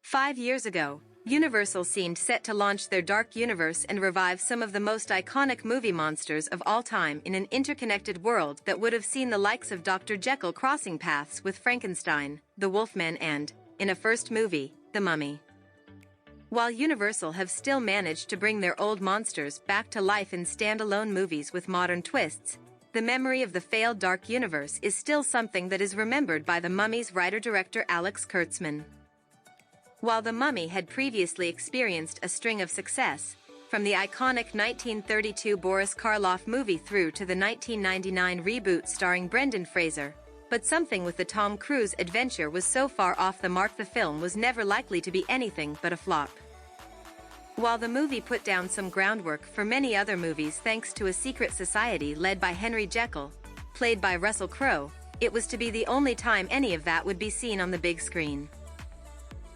5 years ago, Universal seemed set to launch their dark universe and revive some of the most iconic movie monsters of all time in an interconnected world that would have seen the likes of Dr. Jekyll crossing paths with Frankenstein, the Wolfman and, in a first movie, the Mummy. While Universal have still managed to bring their old monsters back to life in standalone movies with modern twists, the memory of the failed dark universe is still something that is remembered by The Mummy's writer-director Alex Kurtzman. While The Mummy had previously experienced a string of success, from the iconic 1932 Boris Karloff movie through to the 1999 reboot starring Brendan Fraser, but something with the Tom Cruise adventure was so far off the mark the film was never likely to be anything but a flop. While the movie put down some groundwork for many other movies thanks to a secret society led by Henry Jekyll, played by Russell Crowe, it was to be the only time any of that would be seen on the big screen.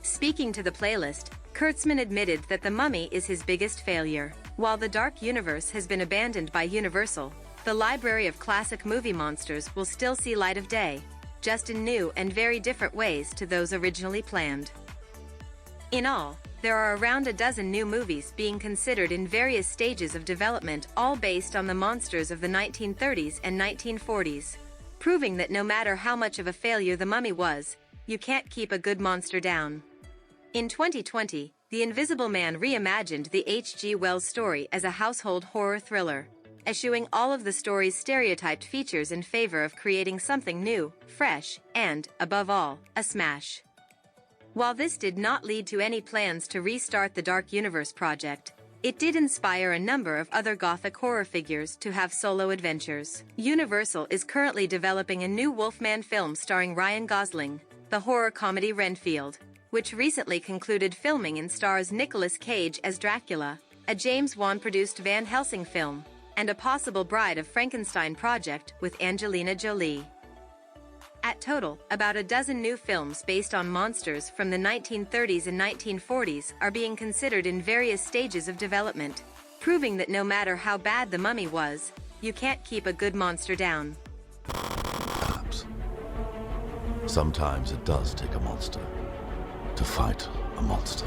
Speaking to the playlist, Kurtzman admitted that The Mummy is his biggest failure. While the dark universe has been abandoned by Universal, the library of classic movie monsters will still see light of day, just in new and very different ways to those originally planned. In all, there are around a dozen new movies being considered in various stages of development, all based on the monsters of the 1930s and 1940s, proving that no matter how much of a failure The Mummy was, you can't keep a good monster down. In 2020, The Invisible Man reimagined the H.G. Wells story as a household horror thriller, eschewing all of the story's stereotyped features in favor of creating something new, fresh, and, above all, a smash. While this did not lead to any plans to restart the Dark Universe project, it did inspire a number of other gothic horror figures to have solo adventures. Universal is currently developing a new Wolfman film starring Ryan Gosling, the horror comedy Renfield, which recently concluded filming and stars Nicolas Cage as Dracula, a James Wan-produced Van Helsing film, and a possible Bride of Frankenstein project with Angelina Jolie. At total, about a dozen new films based on monsters from the 1930s and 1940s are being considered in various stages of development, proving that no matter how bad The Mummy was, you can't keep a good monster down. Perhaps. Sometimes it does take a monster to fight a monster.